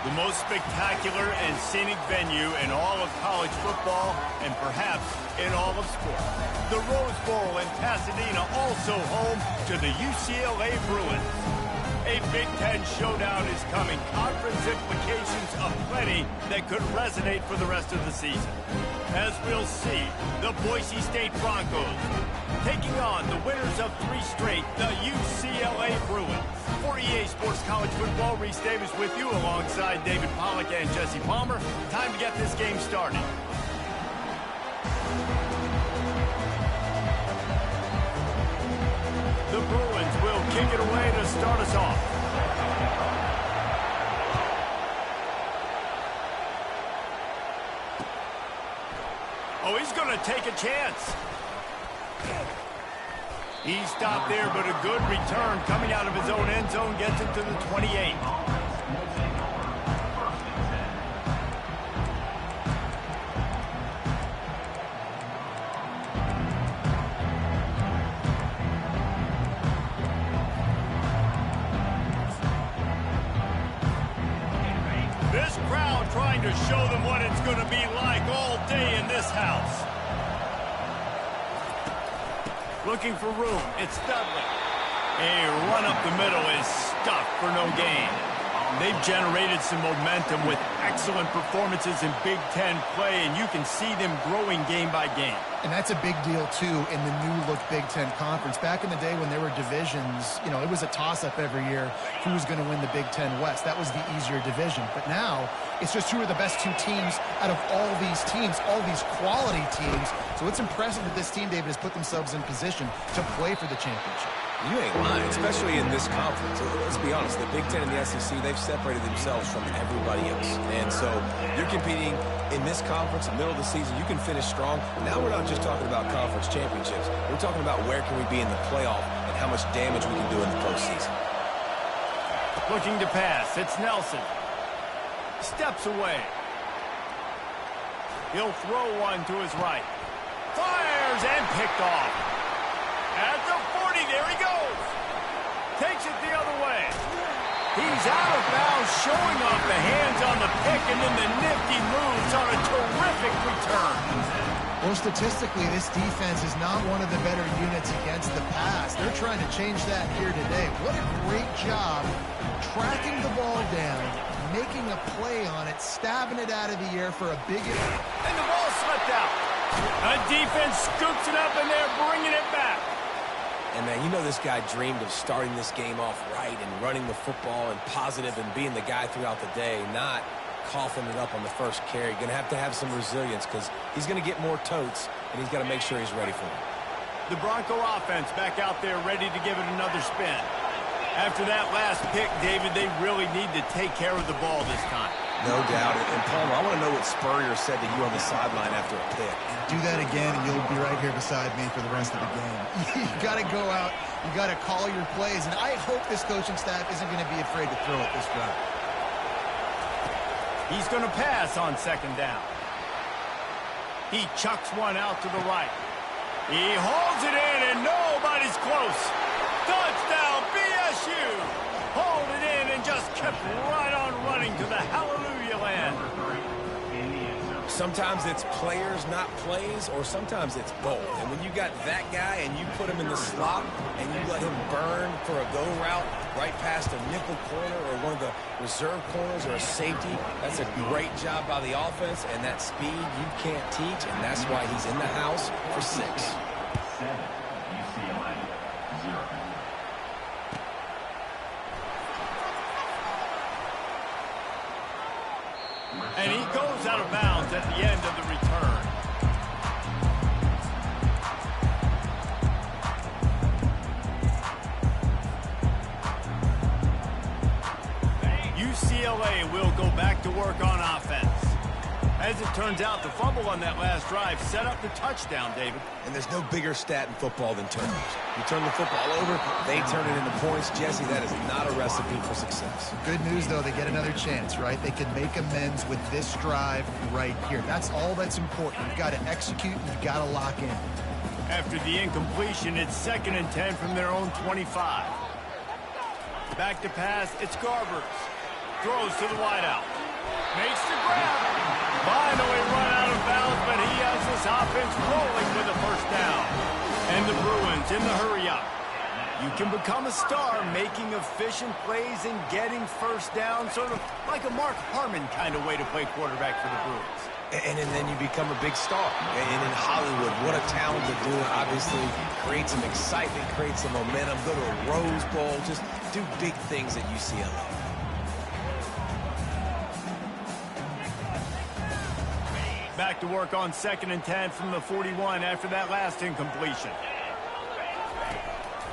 The most spectacular and scenic venue in all of college football and perhaps in all of sports. The Rose Bowl in Pasadena, also home to the UCLA Bruins. A Big Ten showdown is coming. Conference implications aplenty that could resonate for the rest of the season. As we'll see, the Boise State Broncos taking on the winners of 3 straight, the UCLA Bruins. For EA Sports College Football, Reese Davis with you alongside David Pollack and Jesse Palmer. Time to get this game started. The Bruins will kick it away to start us off. Oh, he's going to take a chance. He stopped there, but a good return coming out of his own end zone gets him to the 28. This crowd trying to show them what it's going to be like all day in this house. Looking for room. It's Dudley. A run up the middle is stuffed for no gain. They've generated some momentum with excellent performances in Big Ten play, and you can see them growing game by game. And that's a big deal, too, in the new-look Big Ten Conference. Back in the day when there were divisions, you know, it was a toss-up every year who was going to win the Big Ten West. That was the easier division. But now, it's just who are the best 2 teams out of all these teams, all these quality teams. So it's impressive that this team, David, has put themselves in position to play for the championship. You ain't lying, especially in this conference. Let's be honest, the Big Ten and the SEC, they've separated themselves from everybody else. And so you're competing in this conference, middle of the season. You can finish strong. Now we're not just talking about conference championships. We're talking about where can we be in the playoff and how much damage we can do in the postseason. Looking to pass. It's Nelson. Steps away. He'll throw one to his right. Fires and picked off. At the 40, there he goes. Takes it the other way. He's out of bounds, showing off the hands on the pick, and then the nifty moves on a terrific return. Well, statistically, this defense is not one of the better units against the pass. They're trying to change that here today. What a great job tracking the ball down, making a play on it, stabbing it out of the air for a big hit. And the ball slipped out. A defense scoops it up, and they're bringing it back. And, man, you know this guy dreamed of starting this game off right and running the football and positive and being the guy throughout the day, not coughing it up on the first carry. Going to have some resilience because he's going to get more totes, and he's got to make sure he's ready for it. The Bronco offense back out there ready to give it another spin. After that last pick, David, they really need to take care of the ball this time. No doubt. And, Palmer, I want to know what Spurrier said to you on the sideline after a pick. Do that again, and you'll be right here beside me for the rest of the game. You got to go out. You got to call your plays, and I hope this coaching staff isn't going to be afraid to throw it this drive. He's going to pass on second down. He chucks one out to the right. He holds it in, and nobody's close. Touchdown, BSU! Hold it in and just kept right on running to the hallelujah land. Sometimes it's players, not plays, or sometimes it's both. And when you got that guy and you put him in the slot and you let him burn for a go route right past a nickel corner or one of the reserve corners or a safety, that's a great job by the offense, and that speed you can't teach, and that's why he's in the house for 6. 7, UCLA, 0. And he goes out of bounds at the end of the return. UCLA will go back to work on offense. As it turns out, the fumble on that last drive set up the touchdown, David. And there's no bigger stat in football than turnovers. You turn the football over, they turn it into points. Jesse, that is not a recipe for success. Good news, though, they get another chance, right? They can make amends with this drive right here. That's all that's important. You've got to execute, and you've got to lock in. After the incompletion, it's 2nd and 10 from their own 25. Back to pass, it's Garbers. Throws to the wideout. Makes the grab. Finally run out of bounds, but he has this offense rolling with a first down. And the Bruins in the hurry-up. You can become a star making efficient plays and getting first down, sort of like a Mark Harmon kind of way to play quarterback for the Bruins. And then you become a big star. And in Hollywood, what a talent to do it. Obviously, create some excitement, create some momentum, go to a Rose Bowl, just do big things at UCLA. Back to work on 2nd and 10 from the 41 after that last incompletion.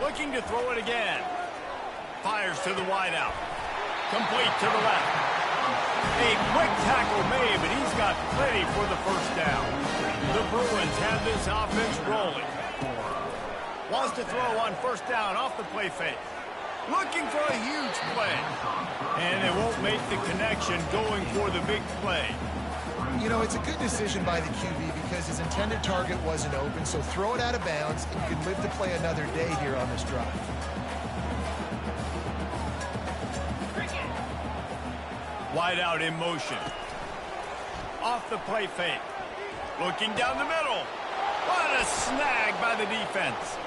Looking to throw it again. Fires to the wideout. Complete to the left. A quick tackle made, but he's got plenty for the first down. The Bruins have this offense rolling. Wants to throw on first down off the play fake. Looking for a huge play. And they won't make the connection going for the big play. You know, it's a good decision by the QB because his intended target wasn't open, so throw it out of bounds, and you can live to play another day here on this drive. Wide out in motion. Off the play fake. Looking down the middle. What a snag by the defense.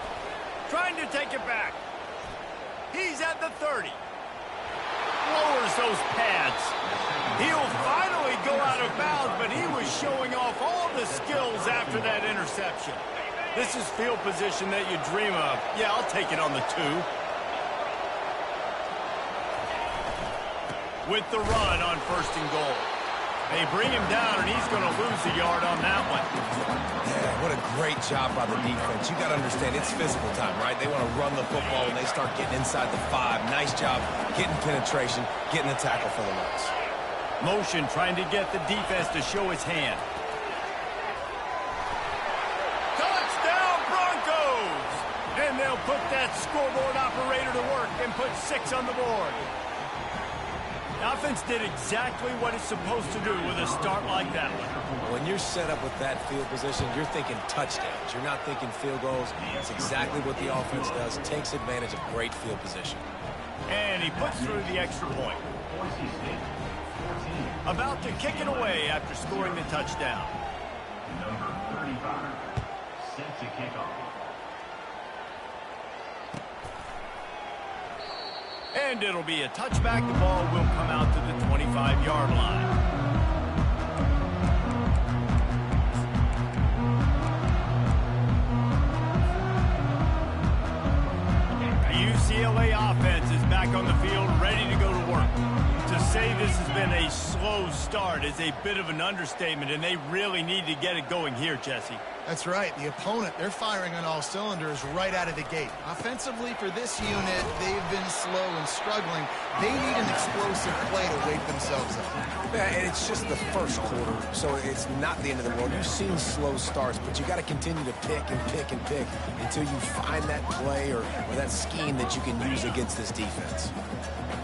Trying to take it back. He's at the 30. Lowers those pads. He'll finally go out of bounds, but he was showing off all the skills after that interception. This is field position that you dream of. Yeah, I'll take it on the 2. With the run on 1st and goal. They bring him down, and he's going to lose a yard on that one. Yeah, what a great job by the defense. You got to understand, it's physical time, right? They want to run the football, and they start getting inside the 5. Nice job getting penetration, getting the tackle for the loss. Motion trying to get the defense to show his hand. Touchdown, Broncos! And they'll put that scoreboard operator to work and put 6 on the board. The offense did exactly what it's supposed to do with a start like that one. When you're set up with that field position, you're thinking touchdowns. You're not thinking field goals. It's exactly what the offense does. Takes advantage of great field position. And he puts through the extra point. About to kick it away after scoring the touchdown. Number 35, set to kick off. And it'll be a touchback. The ball will come out to the 25-yard line. The UCLA offense is back on the field, ready to go to work. To say this has been a slow start is a bit of an understatement, and they really need to get it going here, Jesse. That's right. The opponent, they're firing on all cylinders right out of the gate. Offensively, for this unit, they've been slow and struggling. They need an explosive play to wake themselves up. Yeah, and it's just the first quarter, so it's not the end of the world. You've seen slow starts, but you got to continue to pick and pick and pick until you find that play or that scheme that you can use against this defense.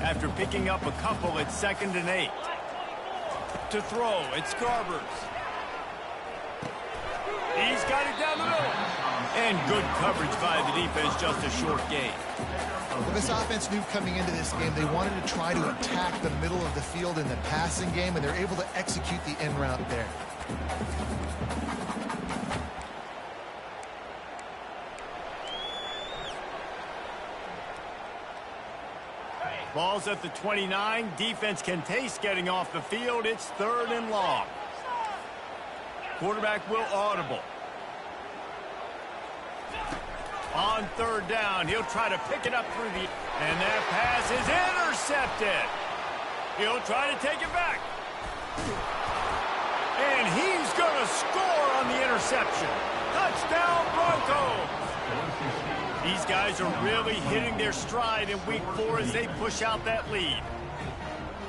After picking up a couple, it's 2nd and 8. To throw, it's Garbers. He's got it down the middle. And good coverage by the defense, just a short gain. Well, this offense knew coming into this game they wanted to try to attack the middle of the field in the passing game, and they're able to execute the en route there. Ball's at the 29. Defense can taste getting off the field. It's 3rd and long. Quarterback will audible. On 3rd down, he'll try to pick it up through the... And that pass is intercepted. He'll try to take it back. And he's going to score on the interception. Touchdown, Broncos. These guys are really hitting their stride in week 4 as they push out that lead.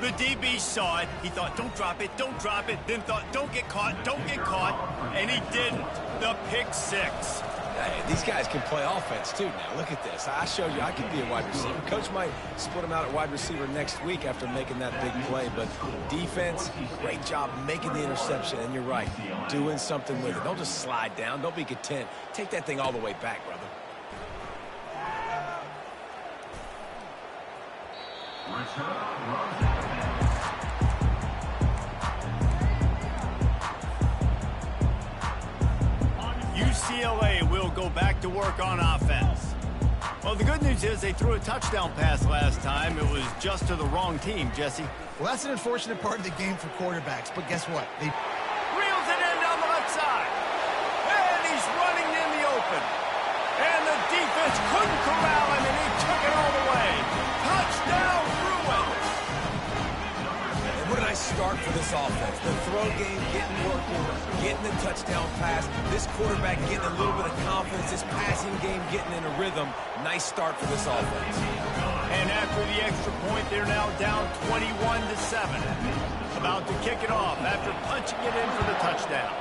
The DB saw it. He thought, don't drop it, don't drop it. Then thought, don't get caught, don't get caught. And he didn't. The pick 6. Hey, these guys can play offense, too, now. Look at this. I showed you I can be a wide receiver. Coach might split them out at wide receiver next week after making that big play. But defense, great job making the interception. And you're right, doing something with it. Don't just slide down. Don't be content. Take that thing all the way back, brother. UCLA will go back to work on offense. Well, the good news is they threw a touchdown pass last time. It was just to the wrong team, Jesse. Well, that's an unfortunate part of the game for quarterbacks, but guess what? They Reels it in down the left side. And he's running in the open. And the defense couldn't corral him, and he took it all the way. Touchdown, Bruin. And what a nice start for this offense. The throw game getting working, getting the touchdown pass. This quarterback getting a little bit of confidence. This passing game getting in a rhythm. Nice start for this offense. And after the extra point, they're now down 21-7. About to kick it off after punching it in for the touchdown.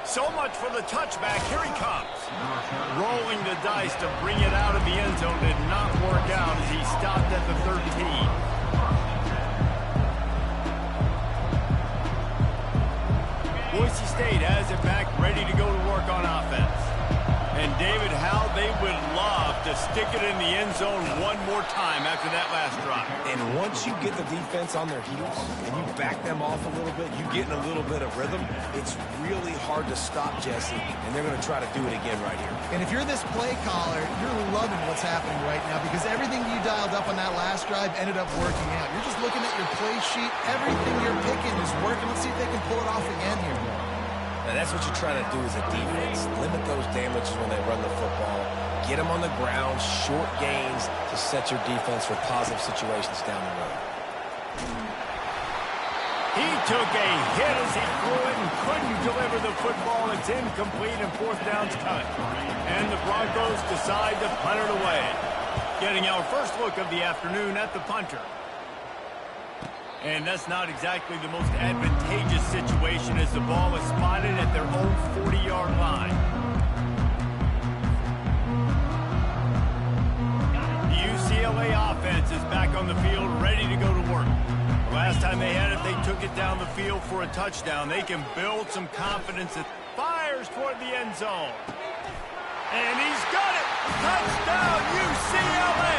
So much for the touchback. Here he comes. Rolling the dice to bring it out of the end zone did not work out as he stopped at the 13. Boise State has it back, ready to go to work on offense. And David, how they would love to stick it in the end zone one more time after that last drive. And once you get the defense on their heels and you back them off a little bit, you get in a little bit of rhythm, it's really hard to stop, Jesse, and they're going to try to do it again right here. And if you're this play caller, you're loving what's happening right now because everything you dialed up on that last drive ended up working out. You're just looking at your play sheet. Everything you're picking is working. Let's see if they can pull it off again here. Now, that's what you're trying to do as a defense. Limit those damages when they run the football. Get them on the ground, short gains to set your defense for positive situations down the road. He took a hit as he threw it and couldn't deliver the football. It's incomplete and fourth down's coming. And the Broncos decide to punt it away. Getting our first look of the afternoon at the punter. And that's not exactly the most advantageous situation as the ball is spotted at their own 40-yard line. The UCLA offense is back on the field, ready to go to work. Last time they had it, they took it down the field for a touchdown. They can build some confidence. It fires toward the end zone. And he's got it! Touchdown, UCLA!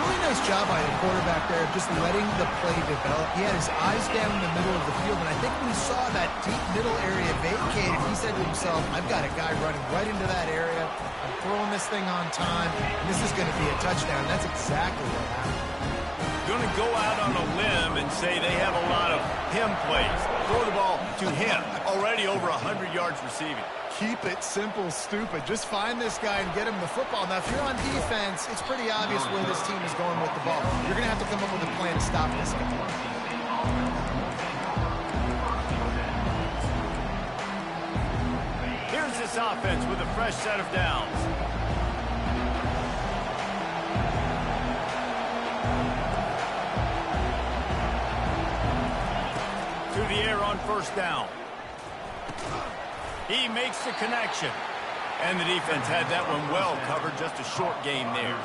Really nice job by the quarterback there of just letting the play develop. He had his eyes down in the middle of the field, and I think when he saw that deep middle area vacated, he said to himself, I've got a guy running right into that area. I'm throwing this thing on time, and this is going to be a touchdown. That's exactly what happened. Going to go out on a limb and say they have a lot of him plays. Throw the ball to him. Already over 100 yards receiving. Keep it simple, stupid. Just find this guy and get him the football. Now, if you're on defense, it's pretty obvious where this team is going with the ball. You're going to have to come up with a plan to stop this guy. Here's this offense with a fresh set of downs. To the air on first down. He makes the connection. And the defense had that one well covered, just a short game there.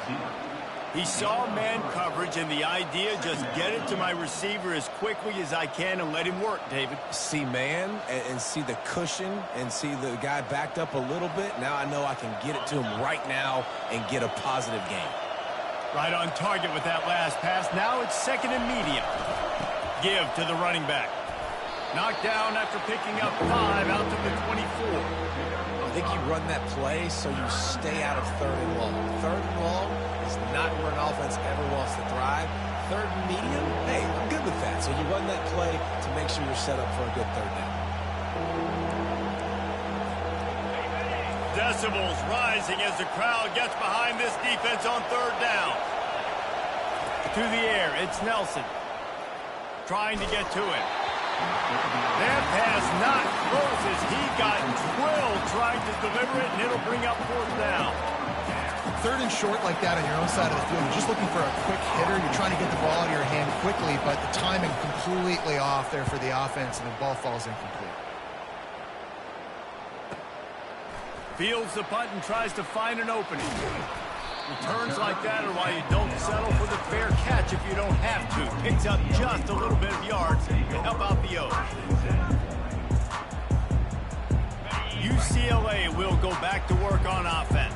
He saw man coverage, and the idea, just get it to my receiver as quickly as I can and let him work, David. See man and see the cushion and see the guy backed up a little bit. Now I know I can get it to him right now and get a positive gain. Right on target with that last pass. Now it's second and medium. Give to the running back. Knocked down after picking up 5 out to the 24. I think you run that play so you stay out of third and long. Third and long is not where an offense ever wants to drive. Third and medium, hey, I'm good with that. So you run that play to make sure you're set up for a good third down. Decibels rising as the crowd gets behind this defense on third down. To the air, it's Nelson. Trying to get to it. That pass not close as he got drilled trying to deliver it, and it'll bring up fourth down. Third and short like that on your own side of the field, you're just looking for a quick hitter. You're trying to get the ball out of your hand quickly, but the timing completely off there for the offense, and the ball falls incomplete. Fields the punt and tries to find an opening. Returns like that are why you don't settle for the fair catch if you don't have to. Picks up just a little bit of yards to help out the O's. UCLA will go back to work on offense.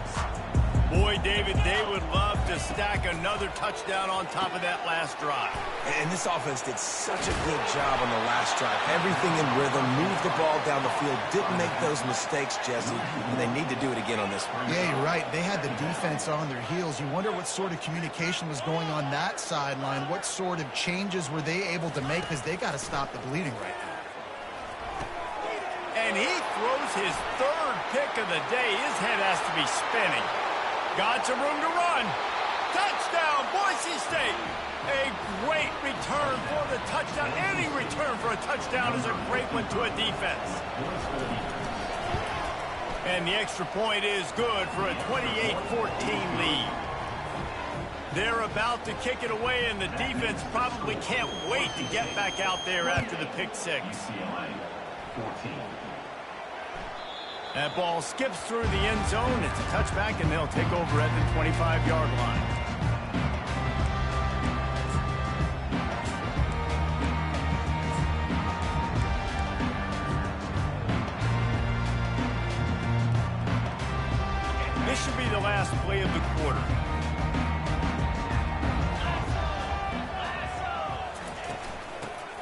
Boy, David, they would love to stack another touchdown on top of that last drive. And this offense did such a good job on the last drive. Everything in rhythm, moved the ball down the field, didn't make those mistakes, Jesse, and they need to do it again on this one. Yeah, you're right. They had the defense on their heels. You wonder what sort of communication was going on that sideline. What sort of changes were they able to make, because they got to stop the bleeding right now. And he throws his third pick of the day. His head has to be spinning. Got some room to run. Touchdown, Boise State. A great return for the touchdown. Any return for a touchdown is a great one to a defense. And the extra point is good for a 28-14 lead. They're about to kick it away, and the defense probably can't wait to get back out there after the pick six. That ball skips through the end zone. It's a touchback, and they'll take over at the 25-yard line. This should be the last play of the quarter.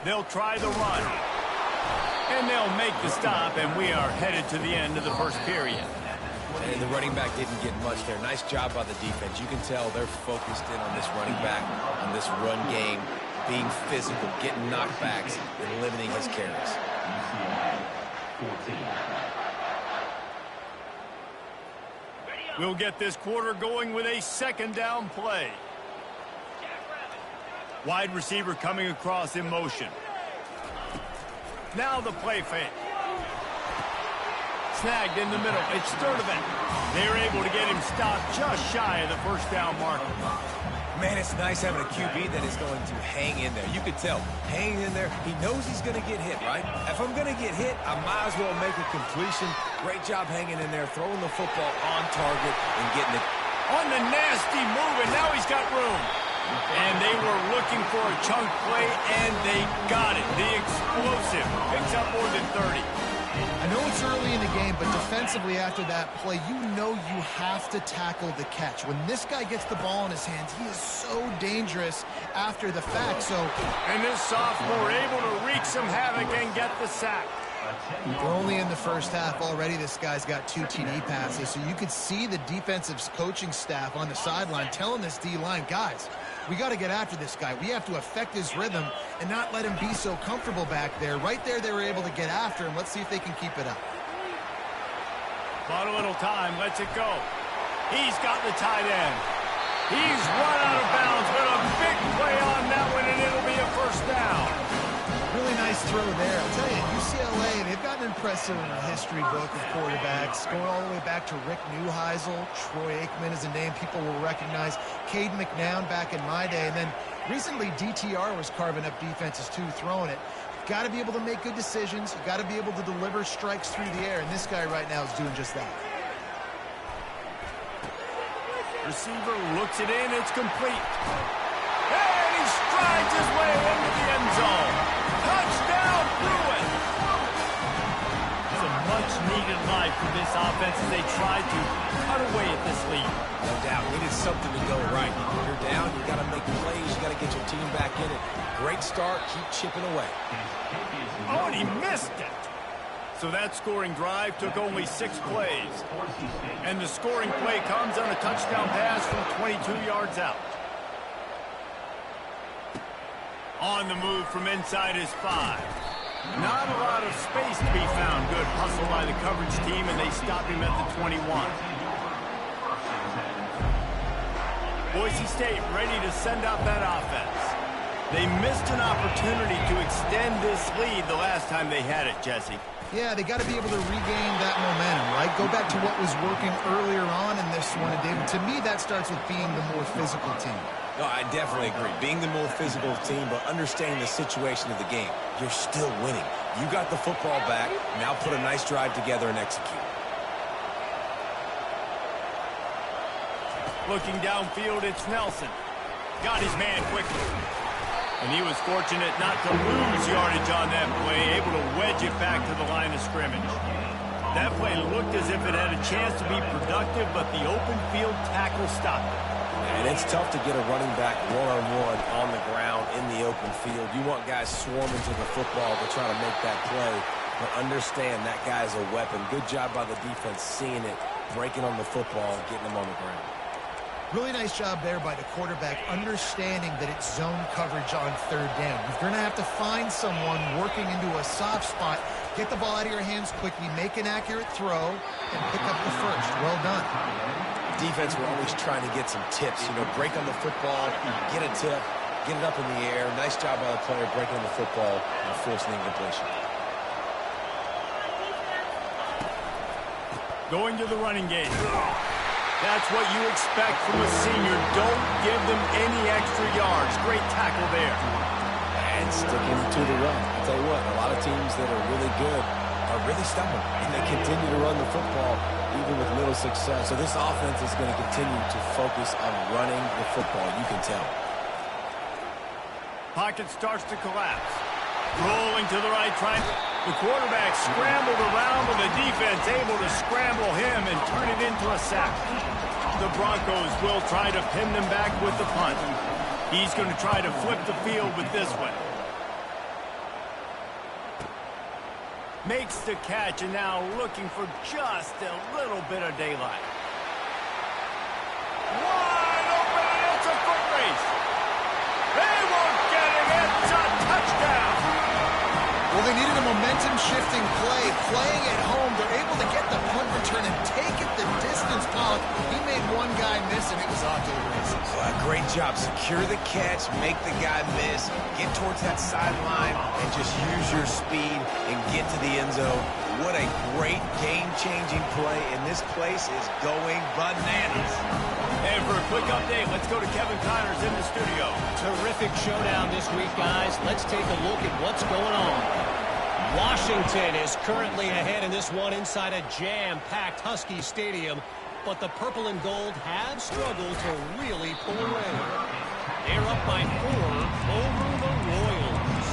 They'll try the run. And they'll make the stop, and we are headed to the end of the first period. And the running back didn't get much there. Nice job by the defense. You can tell they're focused in on this running back, on this run game, being physical, getting knockbacks, and limiting his carries. We'll get this quarter going with a second down play. Wide receiver coming across in motion. Now the play fake. Snagged in the middle. It's Sturdivant. They're able to get him stopped just shy of the first down marker. Man, it's nice having a QB that is going to hang in there. You can tell, hanging in there, he knows he's going to get hit, right? If I'm going to get hit, I might as well make a completion. Great job hanging in there, throwing the football on target and getting it. On the nasty move, and now he's got room. And they were looking for a chunk play, and they got it. The explosive picks up more than 30. I know it's early in the game, but defensively after that play, you know you have to tackle the catch. When this guy gets the ball in his hands, he is so dangerous after the fact. And this sophomore able to wreak some havoc and get the sack. We're only in the first half already. This guy's got 2 TD passes, so you could see the defensive coaching staff on the sideline telling this D-line, guys, we got to get after this guy. We have to affect his rhythm and not let him be so comfortable back there. Right there, they were able to get after him. Let's see if they can keep it up. Bought a little time, lets it go. He's got the tight end. He's run out of bounds, but a big play on that one, and it'll be a first down. Really nice throw there. I'll tell you, UCLA, they've got an impressive history book of quarterbacks, going all the way back to Rick Neuheisel. Troy Aikman is a name people will recognize. Cade McNown back in my day. And then recently, DTR was carving up defenses too, throwing it. You've got to be able to make good decisions. You've got to be able to deliver strikes through the air. And this guy right now is doing just that. Receiver looks it in. It's complete. And he strides his way into the end zone. Touchdown, Bruin! It's a much-needed life for this offense as they try to cut away at this lead. No doubt, needed something to go right. When you're down, you got to make plays. You got to get your team back in it. Great start, keep chipping away. Oh, and he missed it. So that scoring drive took only 6 plays. And the scoring play comes on a touchdown pass from 22 yards out. On the move from inside his 5. Not a lot of space to be found. Good hustle by the coverage team, and they stop him at the 21. Boise State ready to send out that offense. They missed an opportunity to extend this lead the last time they had it, Jesse. Yeah, they got to be able to regain that momentum, right? Go back to what was working earlier on in this one. And David, to me, that starts with being the more physical team. No, I definitely agree. Being the more physical team, but understanding the situation of the game. You're still winning. You got the football back. Now put a nice drive together and execute. Looking downfield, it's Nelson. Got his man quickly. And he was fortunate not to lose yardage on that play, able to wedge it back to the line of scrimmage. That play looked as if it had a chance to be productive, but the open field tackle stopped it. And it's tough to get a running back one-on-one on the ground in the open field. You want guys swarming to the football to try to make that play, but understand that guy is a weapon. Good job by the defense seeing it, breaking on the football, and getting him on the ground. Really nice job there by the quarterback, understanding that it's zone coverage on third down. You're going to have to find someone working into a soft spot, get the ball out of your hands quickly, make an accurate throw, and pick up the first. Well done. Defense, we're always trying to get some tips. You know, break on the football, get a tip, get it up in the air. Nice job by the player breaking on the football and forcing the incompletion. Going to the running game. That's what you expect from a senior. Don't give them any extra yards. Great tackle there. And sticking to the run. I'll tell you what, a lot of teams that are really good are really stubborn, and they continue to run the football even with little success. So this offense is going to continue to focus on running the football. You can tell. Pocket starts to collapse. Rolling to the right, trying. The quarterback scrambled around, but the defense able to scramble him and turn it into a sack. The Broncos will try to pin them back with the punt. He's going to try to flip the field with this one. Makes the catch, and now looking for just a little bit of daylight. Wide open, and it's a foot race. They won't get it. It's a touchdown. Well, they needed a momentum-shifting play. Playing at home, they're able to get the punt return and take it the distance. Pollock, he made one guy miss, and it was off to the races. Great job. Secure the catch, make the guy miss, get towards that sideline, and just use your speed and get to the end zone. What a great game-changing play, and this place is going bananas. And for a quick update, let's go to Kevin Connors in the studio. Terrific showdown this week, guys. Let's take a look at what's going on. Washington is currently ahead in this one inside a jam-packed Husky Stadium, but the purple and gold have struggled to really pull away. They're up by 4 over the Royals.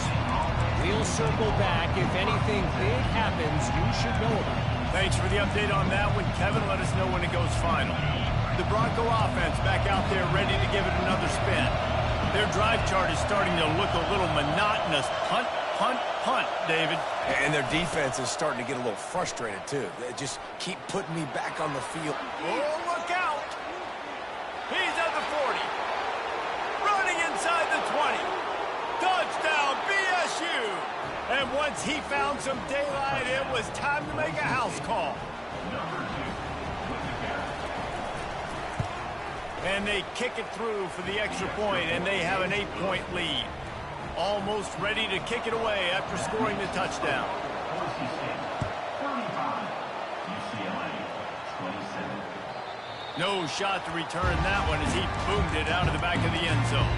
We'll circle back. If anything big happens, you should know about it. Thanks for the update on that one, Kevin. Let us know when it goes final. The Bronco offense back out there ready to give it another spin. Their drive chart is starting to look a little monotonous. Punt, punt, punt, David. And their defense is starting to get a little frustrated, too. They just keep putting me back on the field. Oh, look out. He's at the 40. Running inside the 20. Touchdown, BSU. And once he found some daylight, it was time to make a house call. And they kick it through for the extra point, and they have an 8-point lead. Almost ready to kick it away after scoring the touchdown. No shot to return that one as he boomed it out of the back of the end zone.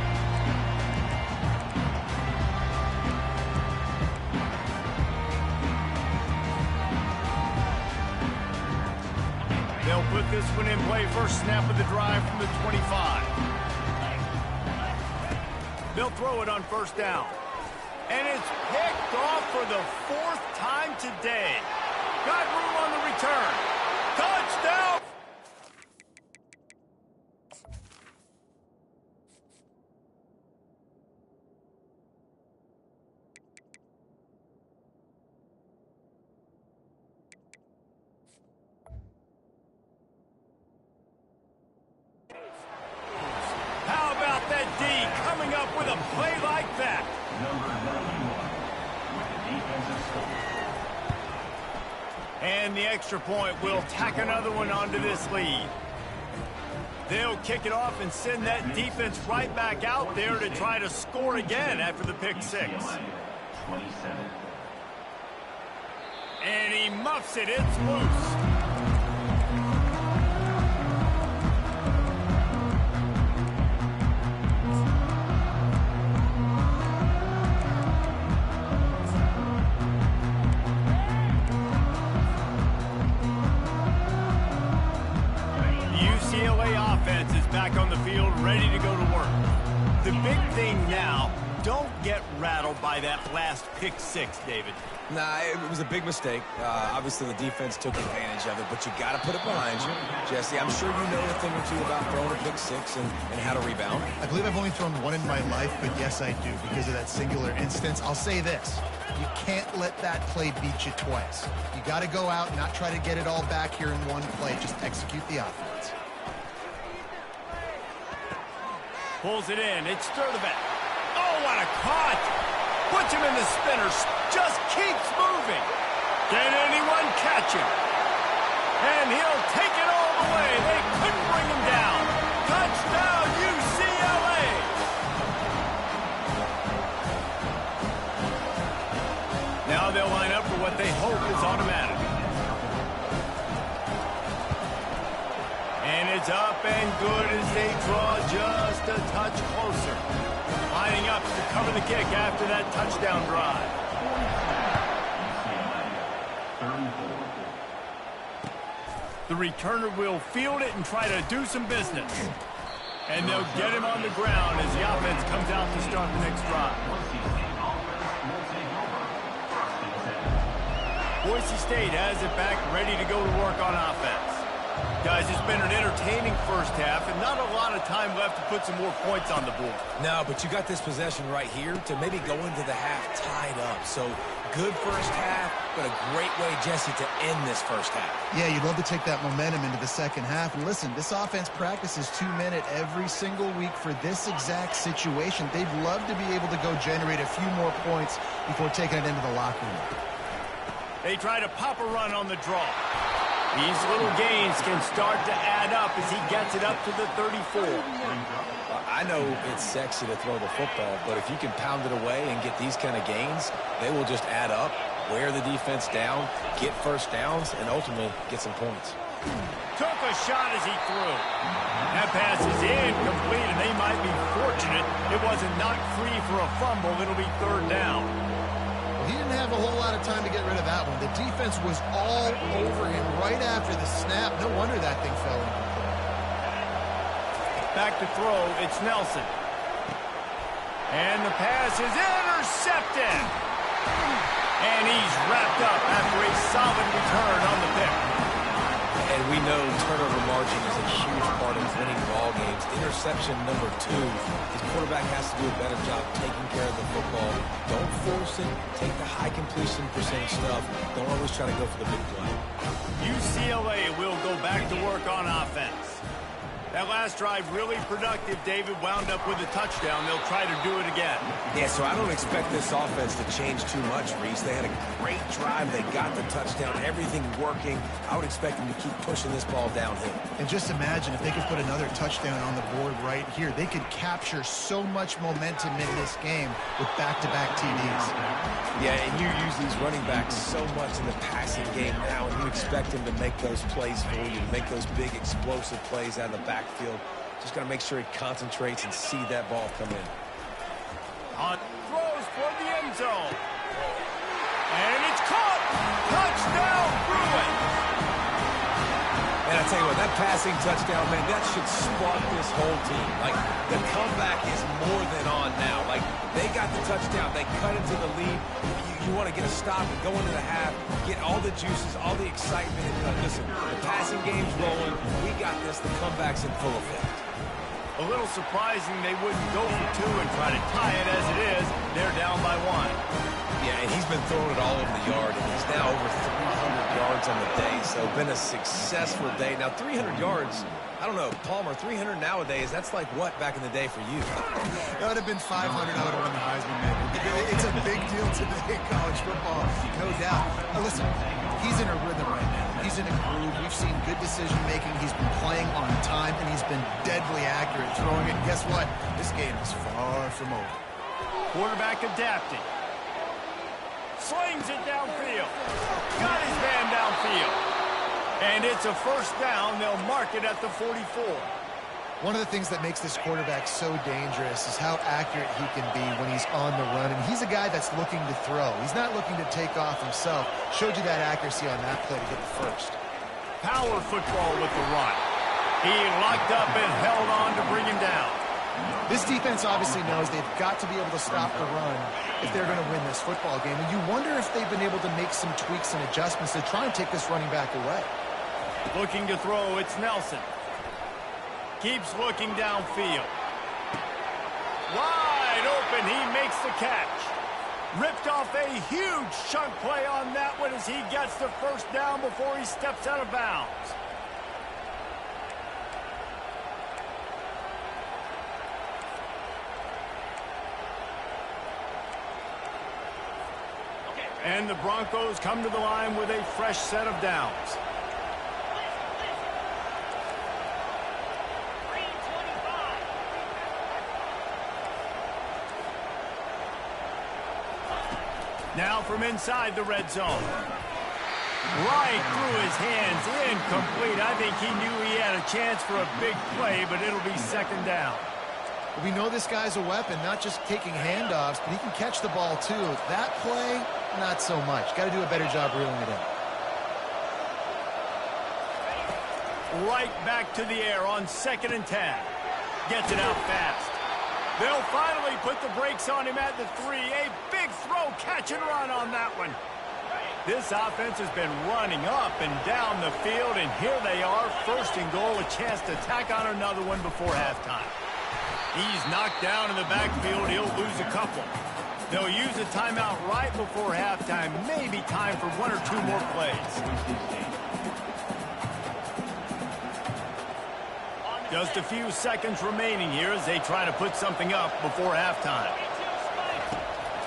They'll put this one in play. First snap of the drive from the 25. They'll throw it on first down. And it's picked off for the 4th time today. Got room on the return. Touchdown! How about that D coming up with a play like that? Number 91 with the defensive score. And the extra point will tack another one onto this lead. They'll kick it off and send that defense right back out there to try to score again after the pick 6. 27. And he muffs it. It's loose. UCLA offense is back on the field, ready to go to work. The big thing now don't get rattled by that last pick six, David. Nah, it was a big mistake. Obviously, the defense took advantage of it, but you got to put it behind you. Jesse, I'm sure you know a thing or two about throwing a pick six and how to rebound. I believe I've only thrown one in my life, but yes, I do, because of that singular instance. I'll say this. You can't let that play beat you twice. You got to go out and not try to get it all back here in one play. Just execute the offense. Pulls it in. It's Sturdivant. Oh, what a cut! Puts him in the spinner. Just keeps moving. Can anyone catch him? And he'll take it all the way. They couldn't bring him down. Touchdown, UCLA! Now they'll line up for what they hope is automatic. And it's up and good as they draw just a touch closer. Lining up to cover the kick after that touchdown drive. The returner will field it and try to do some business. And they'll get him on the ground as the offense comes out to start the next drive. Boise State has it back, ready to go to work on offense. Guys, it's been an entertaining first half and not a lot of time left to put some more points on the board. No, but you got this possession right here to maybe go into the half tied up. So good first half, but a great way, Jesse, to end this first half. Yeah, you'd love to take that momentum into the second half. And listen, this offense practices 2-minute every single week for this exact situation. They'd love to be able to go generate a few more points before taking it into the locker room. They try to pop a run on the draw. These little gains can start to add up as he gets it up to the 34. I know it's sexy to throw the football, but if you can pound it away and get these kind of gains, they will just add up, wear the defense down, get first downs, and ultimately get some points. Took a shot as he threw. That pass is incomplete, and they might be fortunate it wasn't knocked free for a fumble. It'll be third down. He didn't have a whole lot of time to get rid of that one. The defense was all over him right after the snap. No wonder that thing fell incomplete. Back to throw, it's Nelson. And the pass is intercepted. And he's wrapped up after a solid return on the pick. And we know turnover margin is a huge part of winning ball games. Interception number 2. The quarterback has to do a better job taking care of the football. Don't force it. Take the high completion percentage stuff. Don't always try to go for the big play. UCLA will go back to work on offense. That last drive really productive. David wound up with a touchdown. They'll try to do it again. Yeah, so I don't expect this offense to change too much, Reese. They had a great drive. They got the touchdown. Everything working. I would expect them to keep pushing this ball downhill. And just imagine if they could put another touchdown on the board right here. They could capture so much momentum in this game with back-to-back TDs. Yeah, and you use these running backs so much in the passing game now, and you expect them to make those plays for you, to make those big explosive plays out of the backfield. Just got to make sure he concentrates and see that ball come in. On throws for the end zone. And it's caught. Touchdown, Bruins. And I tell you what, that passing touchdown, man, that should spark this whole team. Like, the comeback is more than on now. Like, they got the touchdown. They cut into the lead. You want to get a stop and go into the half, get all the juices, all the excitement. And listen, the passing game's rolling. We got this. The comeback's in full effect. A little surprising they wouldn't go for 2 and try to tie it as it is. They're down by 1. Yeah, and he's been throwing it all over the yard, and he's now over 300 yards on the day, so been a successful day. Now, 300 yards, I don't know, Palmer, 300 nowadays, that's like what back in the day for you? That would have been 500. I would have won the Heisman, man. It's a big deal today in college football, no doubt. Now, listen, he's in a rhythm right now. He's in a groove. We've seen good decision-making. He's been playing on time, and he's been deadly accurate throwing it. And guess what? This game is far from over. Quarterback adapting. Slings it downfield. Got his man downfield. And it's a first down. They'll mark it at the 44. One of the things that makes this quarterback so dangerous is how accurate he can be when he's on the run. And he's a guy that's looking to throw. He's not looking to take off himself. Showed you that accuracy on that play to get the first. Power football with the run. He locked up and held on to bring him down. This defense obviously knows they've got to be able to stop the run if they're going to win this football game. And you wonder if they've been able to make some tweaks and adjustments to try and take this running back away. Looking to throw, it's Nelson. Keeps looking downfield. Wide open, he makes the catch. Ripped off a huge chunk play on that one as he gets the first down before he steps out of bounds. And the Broncos come to the line with a fresh set of downs. Now from inside the red zone. Right through his hands, incomplete. I think he knew he had a chance for a big play, but it'll be second down. We know this guy's a weapon, not just taking handoffs, but he can catch the ball too. That play, not so much. Got to do a better job reeling it in. Right back to the air on 2nd and 10. Gets it out fast. They'll finally put the brakes on him at the 3. A big throw, catch and run on that one. This offense has been running up and down the field, and here they are, 1st and goal, a chance to tack on another one before halftime. He's knocked down in the backfield. He'll lose a couple. They'll use a timeout right before halftime. Maybe time for 1 or 2 more plays. Just a few seconds remaining here as they try to put something up before halftime.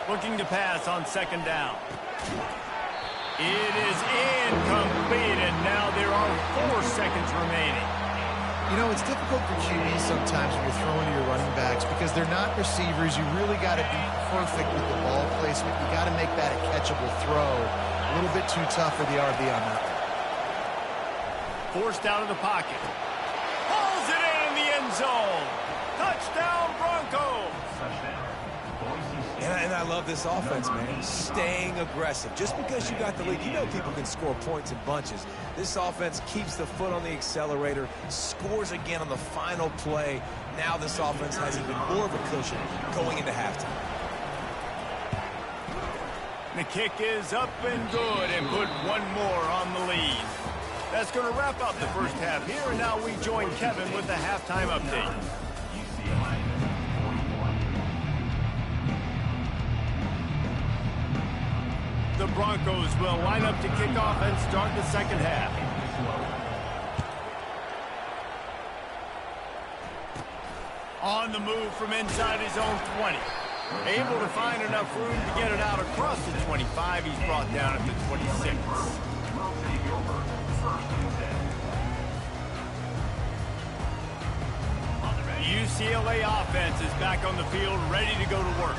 Looking to pass on 2nd down. It is incomplete, and now there are 4 seconds remaining. You know, it's difficult for QBs sometimes when you're throwing to your running backs because they're not receivers. You really got to be perfect with the ball placement. You got to make that a catchable throw. A little bit too tough for the RB on that one. Forced out of the pocket. Pulls it in the end zone. Touchdown, Broncos. And I love this offense, man. Staying aggressive. Just because you got the lead, you know people can score points in bunches. This offense keeps the foot on the accelerator, scores again on the final play. Now this offense has even more of a cushion going into halftime. The kick is up and good, and put 1 more on the lead. That's going to wrap up the first half here, and now we join Kevin with the halftime update. The Broncos will line up to kick off and start the second half. On the move from inside his own 20. Able to find enough room to get it out across the 25. He's brought down at the 26. The UCLA offense is back on the field, ready to go to work.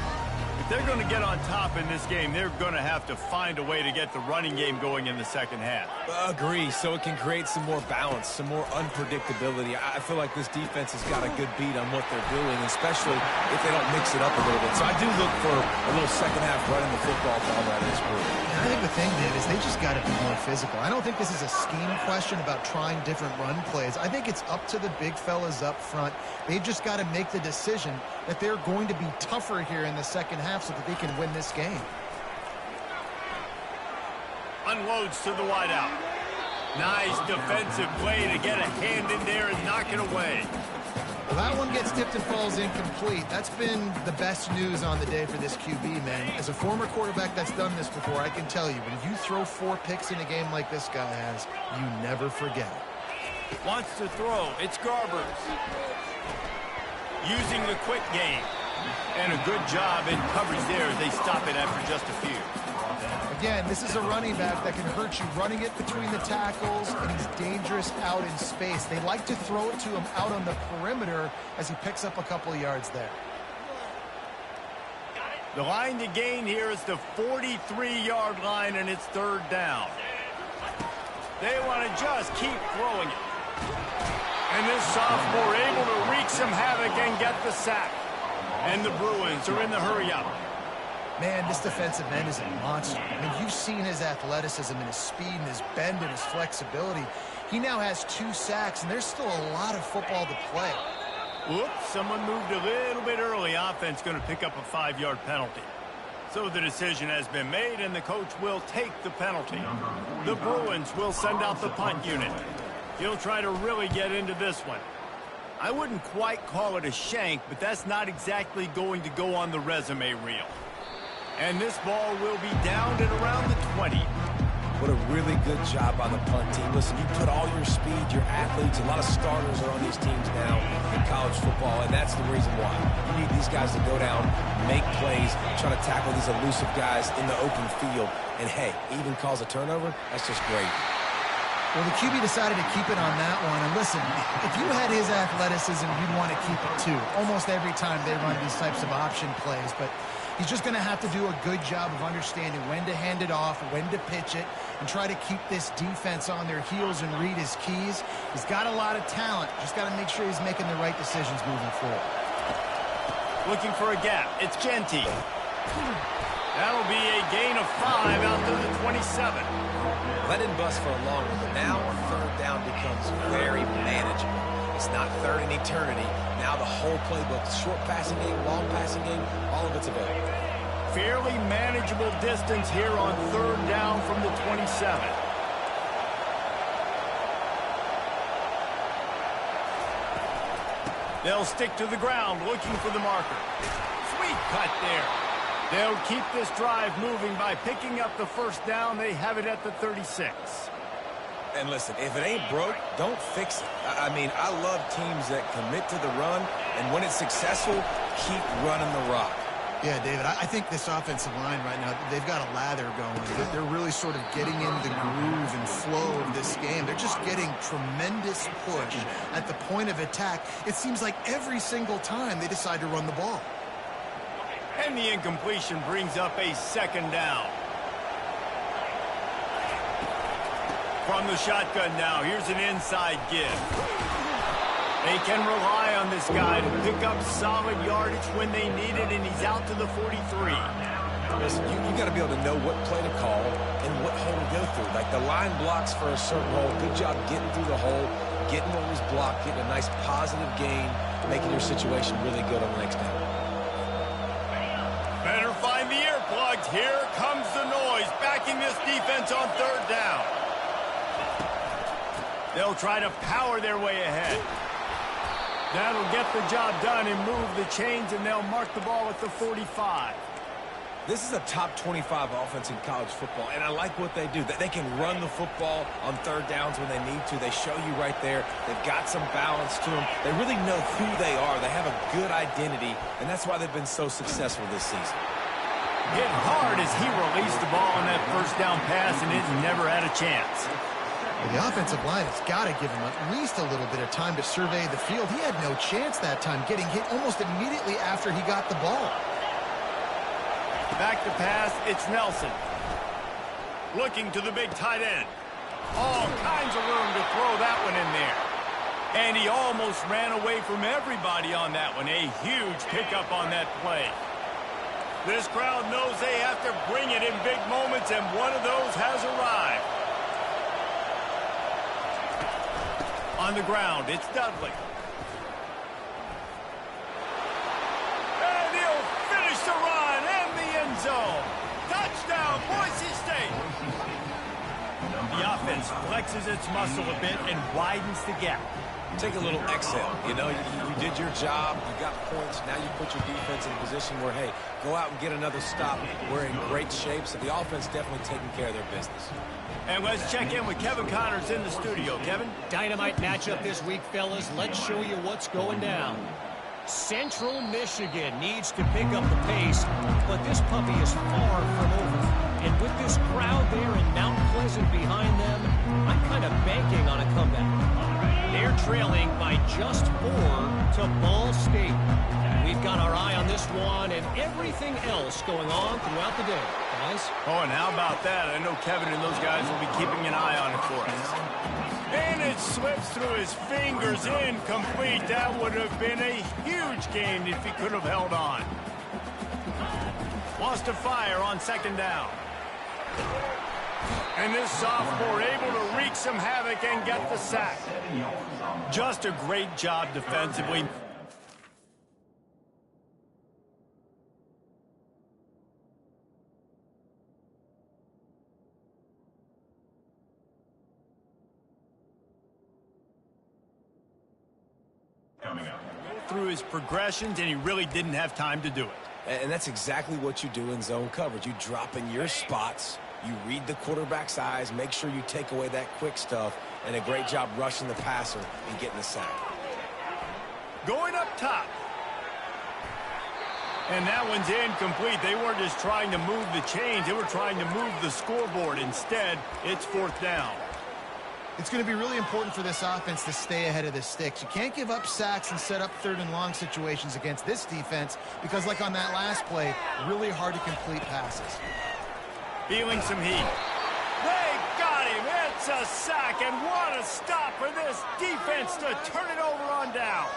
If they're going to get on top in this game, they're going to have to find a way to get the running game going in the second half. Agree, so it can create some more balance, some more unpredictability. I feel like this defense has got a good beat on what they're doing, especially if they don't mix it up a little bit. So I do look for a little second half running the football ball out of this group. I think the thing, Dave, is they just got to be more physical. I don't think this is a scheme question about trying different run plays. I think it's up to the big fellas up front. They've just got to make the decision that they're going to be tougher here in the second half so that they can win this game. Unloads to the wideout. Nice defensive play to get a hand in there and knock it away. Well, that one gets tipped and falls incomplete. That's been the best news on the day for this QB, man. As a former quarterback that's done this before, I can tell you, when you throw 4 picks in a game like this guy has, you never forget it. Wants to throw. It's Garbers. Using the quick game. And a good job in coverage there as they stop it after just a few. Again, this is a running back that can hurt you running it between the tackles, and he's dangerous out in space. They like to throw it to him out on the perimeter as he picks up a couple of yards there. The line to gain here is the 43-yard line, and it's 3rd down. They want to just keep throwing it. And this sophomore able to wreak some havoc and get the sack. And the Bruins are in the hurry-up. Man, this defensive end is a monster. I mean, you've seen his athleticism and his speed and his bend and his flexibility. He now has 2 sacks, and there's still a lot of football to play. Whoops, someone moved a little bit early. Offense going to pick up a 5-yard penalty. So the decision has been made, and the coach will take the penalty. The Bruins will send out the punt unit. He'll try to really get into this one. I wouldn't quite call it a shank, but that's not exactly going to go on the resume reel. And this ball will be down at around the 20. What a really good job by the punt team. Listen, you put all your speed, your athletes, a lot of starters are on these teams now in college football, and that's the reason why. You need these guys to go down, make plays, try to tackle these elusive guys in the open field, and hey, even cause a turnover, that's just great. Well, the QB decided to keep it on that one. And listen, if you had his athleticism, you'd want to keep it too. Almost every time they run these types of option plays, but he's just going to have to do a good job of understanding when to hand it off, when to pitch it, and try to keep this defense on their heels and read his keys. He's got a lot of talent. Just got to make sure he's making the right decisions moving forward. Looking for a gap. It's Genty. That'll be a gain of 5 out to the 27. Let him bust for a long one, but now third down becomes very manageable. It's not third in eternity. Now the whole playbook, short passing game, long passing game, all of it's available. Fairly manageable distance here on third down from the 27. They'll stick to the ground looking for the marker. Sweet cut there. They'll keep this drive moving by picking up the first down. They have it at the 36. And listen, if it ain't broke, don't fix it. I mean, I love teams that commit to the run, and when it's successful, keep running the rock. Yeah, David, I think this offensive line right now, they've got a lather going. They're really sort of getting in the groove and flow of this game. They're just getting tremendous push at the point of attack. It seems like every single time they decide to run the ball. And the incompletion brings up a second down. From the shotgun now, here's an inside give. They can rely on this guy to pick up solid yardage when they need it, and he's out to the 43. Listen, you got to be able to know what play to call and what hole to go through. Like the line blocks for a certain hole. Good job getting through the hole, getting what was blocked, getting a nice positive gain, making your situation really good on the next down. Better find the earplugs. Here comes the noise, backing this defense on third down. They'll try to power their way ahead. That'll get the job done and move the chains, and they'll mark the ball at the 45. This is a top 25 offense in college football, and I like what they do. They can run the football on third downs when they need to. They show you right there. They've got some balance to them. They really know who they are. They have a good identity, and that's why they've been so successful this season. Hit hard as he released the ball on that first down pass, and it never had a chance. The offensive line has got to give him at least a little bit of time to survey the field. He had no chance that time, getting hit almost immediately after he got the ball. Back to pass, it's Nelson. Looking to the big tight end. All kinds of room to throw that one in there. And he almost ran away from everybody on that one. A huge pickup on that play. This crowd knows they have to bring it in big moments, and one of those has arrived. On the ground, it's Dudley. And he'll finish the run and the end zone. Touchdown, Boise State. The offense flexes its muscle a bit and widens the gap. Take a little exhale. You know, you did your job. You got points. Now you put your defense in a position where, hey, go out and get another stop. We're in great shape, so the offense definitely taking care of their business. And let's check in with Kevin Connors in the studio. Kevin? Dynamite matchup this week, fellas. Let's show you what's going down. Central Michigan needs to pick up the pace, but this puppy is far from over. And with this crowd there in Mount Pleasant behind them, I'm kind of banking on a comeback. They're trailing by just 4 to Ball State. We've got our eye on this one and everything else going on throughout the day, guys. Oh, and how about that? I know Kevin and those guys will be keeping an eye on it for us. And it slips through his fingers, incomplete. That would have been a huge gain if he could have held on. Lost to fire on second down. And this sophomore able to wreak some havoc and get the sack. Just a great job defensively. through his progressions, and he really didn't have time to do it. And that's exactly what you do in zone coverage. You drop in your spots, you read the quarterback's eyes, make sure you take away that quick stuff, and a great job rushing the passer and getting the sack. Going up top. And that one's incomplete. They weren't just trying to move the chains. They were trying to move the scoreboard. Instead, it's 4th down. It's going to be really important for this offense to stay ahead of the sticks. You can't give up sacks and set up 3rd and long situations against this defense because, like on that last play, really hard to complete passes. Feeling some heat. They got him. It's a sack, and what a stop for this defense to turn it over on downs.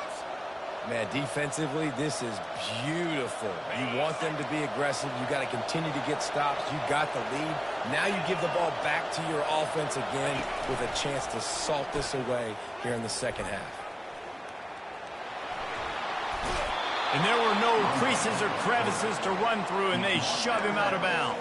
Man, defensively, this is beautiful. You want them to be aggressive. You got to continue to get stops. You got the lead. Now you give the ball back to your offense again with a chance to salt this away here in the second half. And there were no creases or crevices to run through, and they shove him out of bounds.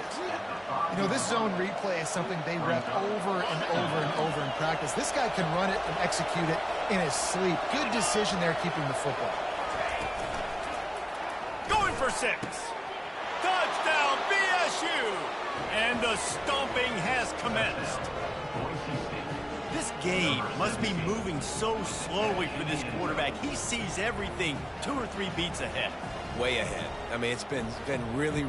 You know, this zone replay is something they rep over and over and over in practice. This guy can run it and execute it in his sleep. Good decision there keeping the football. Going for 6. Touchdown, BSU! And the stomping has commenced. This game must be moving so slowly for this quarterback. He sees everything 2 or 3 beats ahead. Way ahead. I mean, it's been really